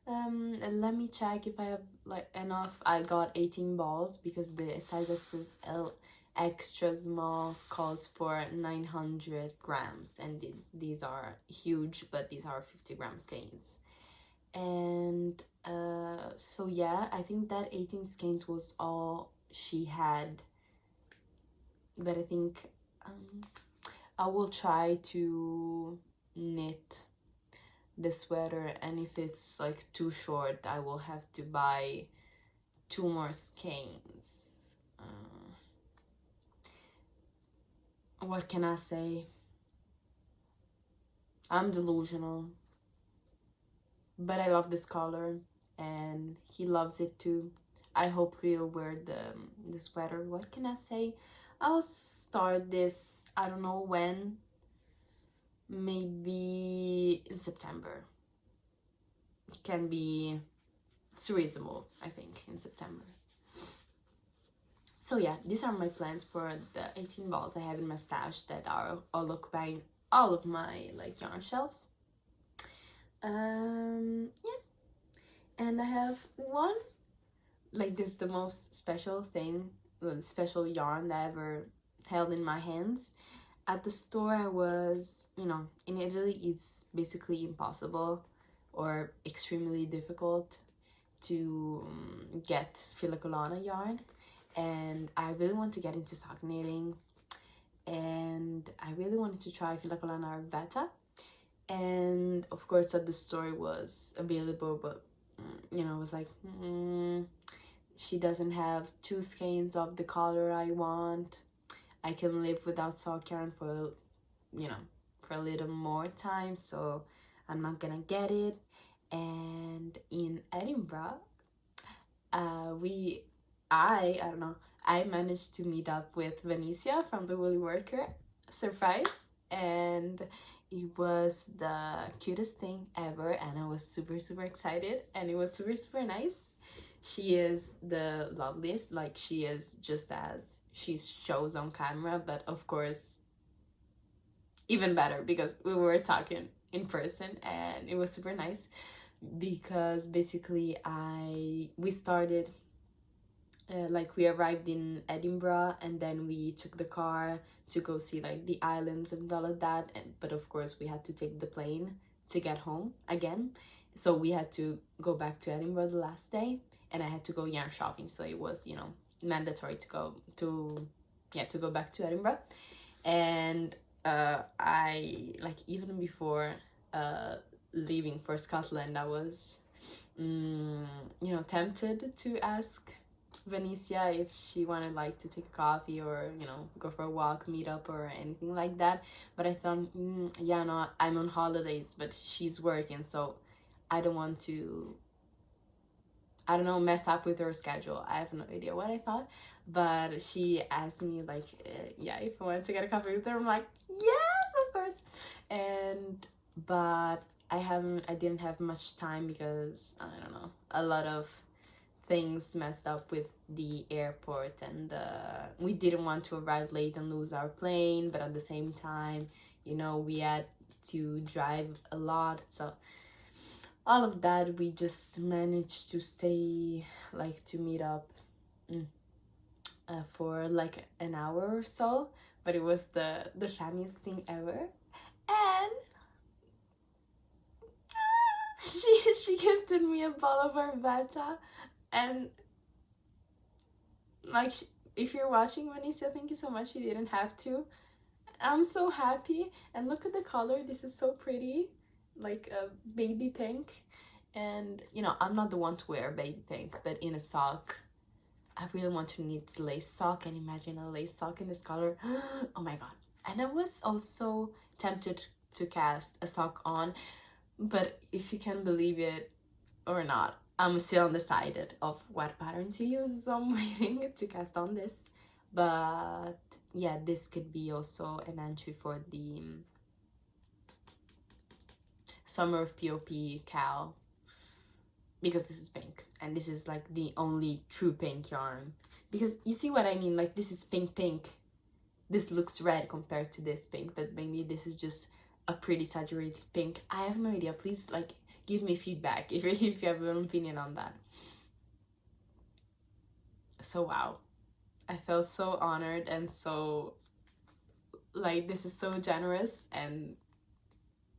let me check if I have like enough. I got 18 balls because the size that says L extra small calls for 900 grams, and these are huge, but these are 50-gram skeins. And so yeah, I think that 18 skeins was all she had, but I think I will try to knit the sweater, and if it's like too short, I will have to buy 2 more skeins. What can I say? I'm delusional, but I love this color, and he loves it too. I hope he'll wear the sweater. What can I say? I'll start this, I don't know when, maybe in September. It can be, it's reasonable, I think, in September. So yeah, these are my plans for the 18 balls I have in my stash that are all occupying all of my like yarn shelves. Yeah, and I have one, like, this is the most special thing, special yarn that I ever held in my hands. At the store I was, you know, in Italy it's basically impossible or extremely difficult to get filicolana yarn, and I really want to get into sock knitting, wanted to try Lana Gatto, and of course that the store was available, but you know, I was like, she doesn't have two skeins of the color I want. I can live without sock yarn for, you know, for a little more time, so I'm not gonna get it. And in Edinburgh, I managed to meet up with Venicia from the Woolly Worker. Surprise! And it was the cutest thing ever, and I was super, super excited, and it was super, super nice. She is the loveliest, like she is just as she shows on camera, but of course even better because we were talking in person, and it was super nice because basically we started like we arrived in Edinburgh, and then we took the car to go see like the islands and all of that, but of course we had to take the plane to get home again, so we had to go back to Edinburgh the last day, and I had to go yarn shopping, so it was, you know, mandatory to go back to Edinburgh. And I, like, even before leaving for Scotland, I was you know, tempted to ask Venicia if she wanted like to take a coffee or, you know, go for a walk, meet up or anything like that, but I thought yeah, no, I'm on holidays, but she's working, so I don't want to, I don't know, mess up with her schedule. I have no idea what I thought, but she asked me like yeah, if I wanted to get a coffee with her. I'm like, yes, of course. And but I didn't have much time because I don't know, a lot of things messed up with the airport, and we didn't want to arrive late and lose our plane, but at the same time, you know, we had to drive a lot, so all of that, we just managed to stay, like, to meet up for like an hour or so, but it was the funniest thing ever. And she gifted me a bottle of Arvata, and like, if you're watching, Vanessa, thank you so much. You didn't have to. I'm so happy, and look at the color. This is so pretty, like a baby pink. And you know, I'm not the one to wear baby pink, but in a sock, I really want to knit lace sock, and imagine a lace sock in this color. Oh my god. And I was also tempted to cast a sock on, but if you can believe it or not, I'm still undecided of what pattern to use, so I'm waiting to cast on this. But yeah, this could be also an entry for the Summer of POP cowl, because this is pink, and this is like the only true pink yarn, because you see what I mean, like this is pink, this looks red compared to this pink, but maybe this is just a pretty saturated pink. I have no idea. Please, like, give me feedback if you have an opinion on that. So wow, I felt so honored, and so, like, this is so generous, and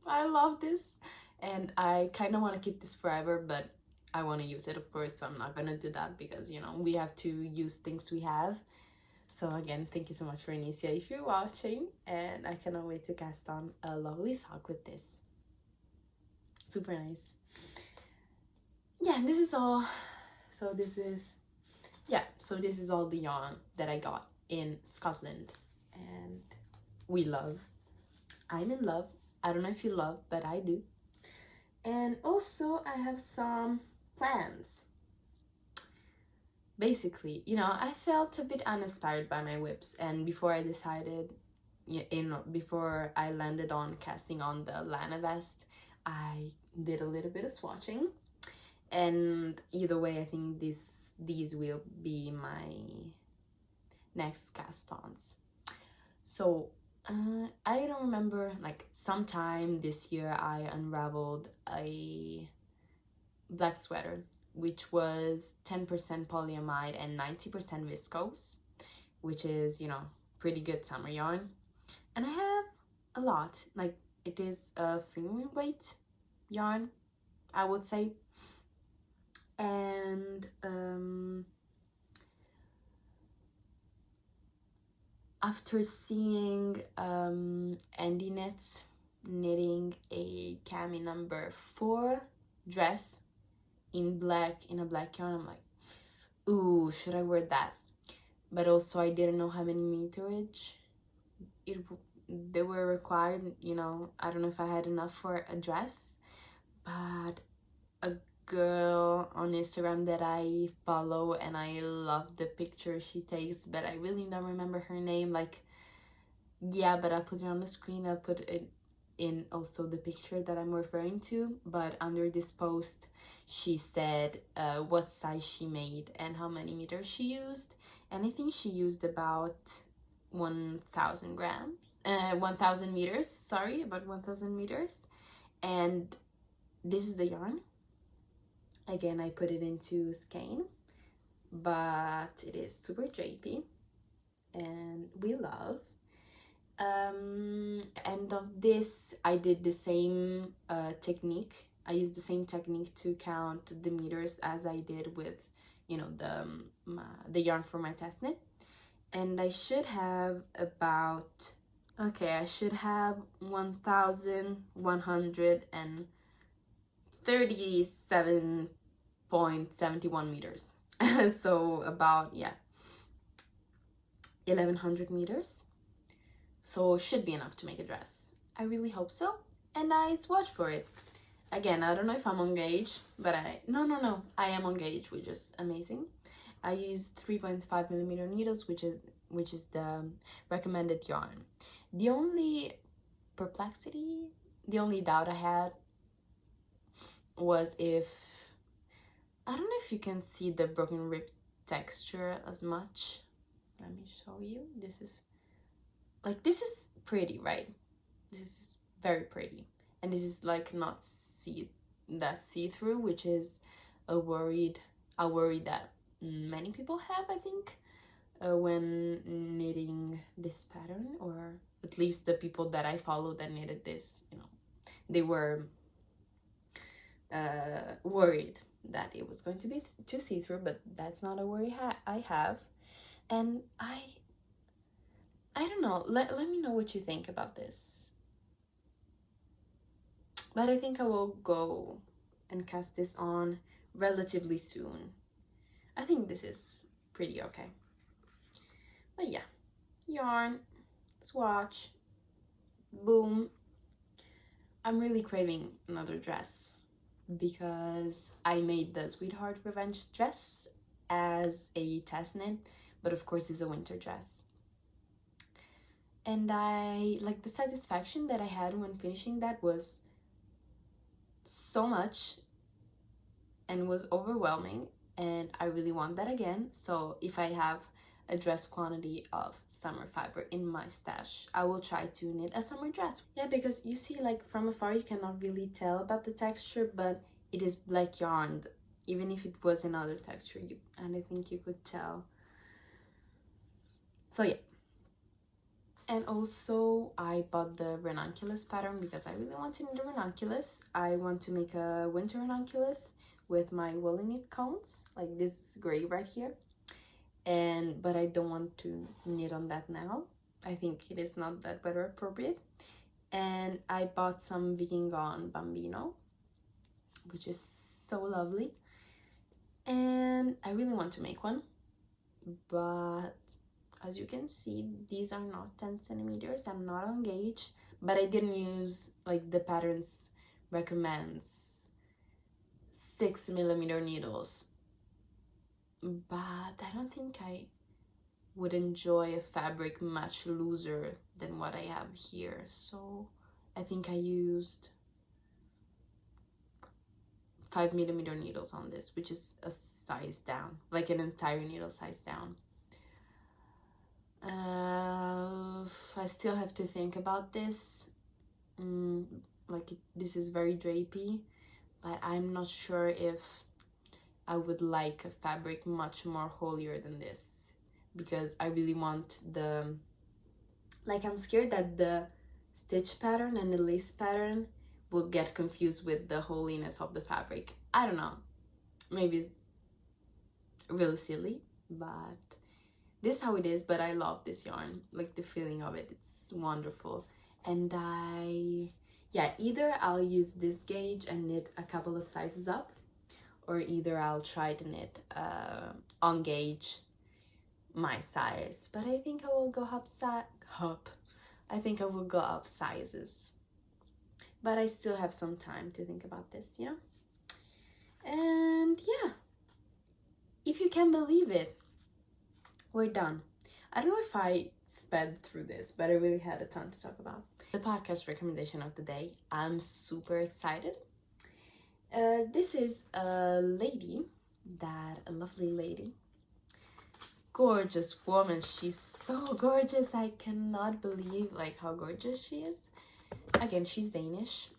I love this, and I kind of want to keep this forever, but I want to use it, of course, so I'm not gonna do that because, you know, we have to use things we have. So again, thank you so much, Inicia, if you're watching, and I cannot wait to cast on a lovely sock with this. Super nice. Yeah, and this is all. So this is, yeah, so this is all the yarn that I got in Scotland, and we love. I'm in love. I don't know if you love, but I do. And also I have some plans. Basically, you know, I felt a bit uninspired by my whips, and before I decided, before I landed on casting on the Lana vest, I did a little bit of swatching, and either way, I think these will be my next cast-ons. So I don't remember, like, sometime this year I unraveled a black sweater, which was 10% polyamide and 90% viscose, which is, you know, pretty good summer yarn. And I have a lot, like, it is a premium weight yarn, I would say. And after seeing Andy Knits knitting a cami number 4 dress in a black yarn, I'm like, ooh, should I wear that? But also I didn't know how many meterage they were required, you know. I don't know if I had enough for a dress, but a girl on Instagram that I follow and I love the picture she takes, but I really don't remember her name. Like, yeah, but I'll put it on the screen. I'll put it in also the picture that I'm referring to. But under this post, she said what size she made and how many meters she used. And I think she used about 1,000 grams, 1,000 meters, sorry, about 1,000 meters. And this is the yarn. Again, I put it into skein, but it is super drapey and we love. End of this, I did the same technique. I used the same technique to count the meters as I did with, you know, the yarn for my test knit. And I should have about, okay, I should have 1,137.71 meters. So about, yeah, 1,100 meters. So should be enough to make a dress. I really hope so. And I swatched for it. Again, I don't know if I'm on gauge, but no, I am on gauge, which is amazing. I used 3.5 millimeter needles, which is the recommended yarn. The only perplexity, the only doubt I had was if, I don't know if you can see the broken rib texture as much. Let me show you. This is pretty, right? This is very pretty. And this is like not see-through, which is a worry that many people have, I think, when knitting this pattern, or at least the people that I follow that knitted this, you know, they were worried that it was going to be too see-through, but that's not a worry I have. And I don't know, let me know what you think about this. But I think I will go and cast this on relatively soon. I think this is pretty okay. But yeah, yarn, swatch, boom. I'm really craving another dress because I made the Sweetheart Revenge dress as a test knit, but of course it's a winter dress. And I like the satisfaction that I had when finishing that was so much and was overwhelming, and I really want that again. So if I have a dress quantity of summer fiber in my stash, I will try to knit a summer dress. Yeah, because you see, like from afar you cannot really tell about the texture, but it is black yarn. Even if it was another texture, and I think you could tell. So yeah. And also I bought the ranunculus pattern because I really want to knit a ranunculus. I want to make a winter ranunculus with my woolly knit cones, like this gray right here. But I don't want to knit on that now. I think it is not that weather appropriate. And I bought some Vikingon Bambino, which is so lovely. And I really want to make one, but as you can see, these are not 10 centimeters. I'm not on gauge, but I didn't use, like the patterns recommends 6 millimeter needles. But I don't think I would enjoy a fabric much looser than what I have here. So I think I used 5 millimeter needles on this, which is a size down, like an entire needle size down. I still have to think about this. This is very drapey, but I'm not sure if I would like a fabric much more holier than this, because I really want I'm scared that the stitch pattern and the lace pattern will get confused with the holiness of the fabric. I don't know, maybe it's really silly, but this is how it is, but I love this yarn, like the feeling of it, it's wonderful. And yeah, either I'll use this gauge and knit a couple of sizes up, or either I'll try to knit on gauge my size, but I think I will go I think I will go up sizes, but I still have some time to think about this, you know. And yeah, if you can believe it, we're done. I don't know if I sped through this, but I really had a ton to talk about. The podcast recommendation of the day, I'm super excited. This is a lovely lady, gorgeous woman. She's so gorgeous. I cannot believe like how gorgeous she is. Again, she's Danish,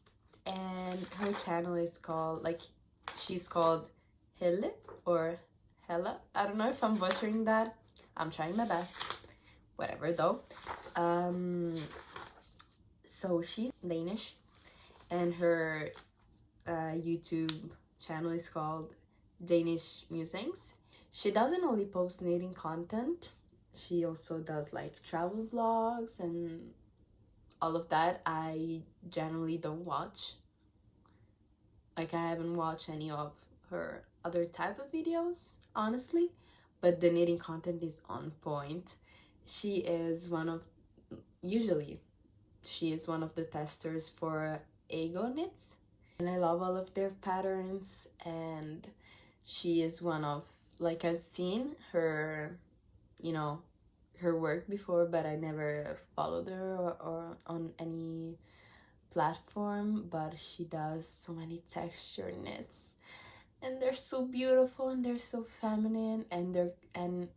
and her channel is called, like, she's called Helle or Hella. I don't know if I'm butchering that. I'm trying my best. Whatever though. So she's Danish, and her YouTube channel is called Danish Musings. She doesn't only post knitting content, she also does like travel vlogs and all of that. I generally don't watch. Like, I haven't watched any of her other type of videos, honestly, but the knitting content is on point. She is one of the testers for Ego Knits, and I love all of their patterns, and she is one of, like, I've seen her, you know, her work before, but I never followed her or on any platform, but she does so many texture knits, and they're so beautiful and they're so feminine, and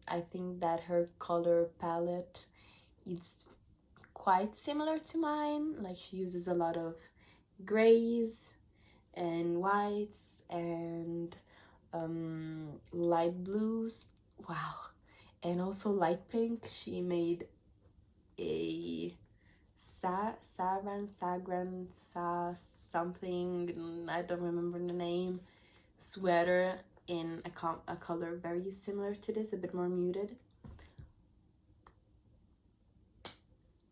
I think that her color palette is quite similar to mine. Like, she uses a lot of grays and whites and light blues, wow, and also light pink. She made a something, I don't remember the name, sweater in a color very similar to this, a bit more muted.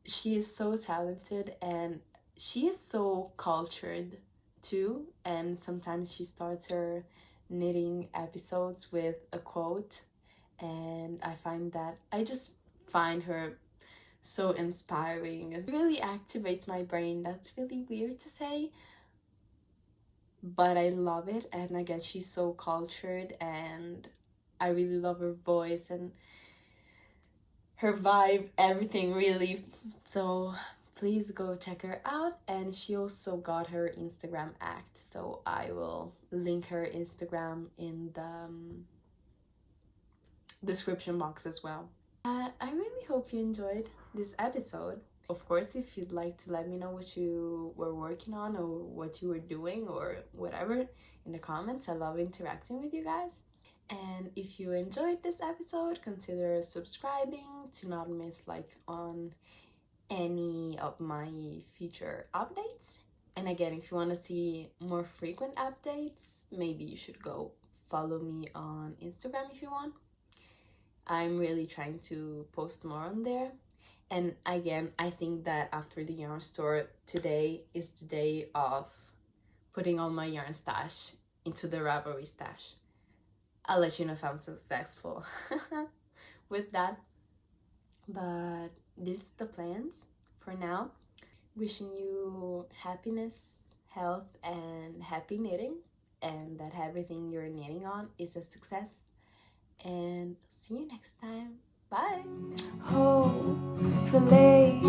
She is so talented, and she is so cultured too, and sometimes she starts her knitting episodes with a quote, and I just find her so inspiring. It really activates my brain. That's really weird to say, but I love it. And again, she's so cultured, and I really love her voice and her vibe, everything really. So please go check her out. And she also got her Instagram act, so I will link her Instagram in the description box as well. I really hope you enjoyed this episode. Of course, if you'd like to let me know what you were working on or what you were doing or whatever in the comments, I love interacting with you guys. And if you enjoyed this episode, consider subscribing to not miss on any of my future updates. And again, if you want to see more frequent updates, maybe you should go follow me on Instagram if you want. I'm really trying to post more on there. And again, I think that after the yarn store, today is the day of putting all my yarn stash into the Ravelry stash. I'll let you know if I'm successful with that. But this is the plans for now. Wishing you happiness, health, and happy knitting, and that everything you're knitting on is a success. And see you next time. Bye. Hopefully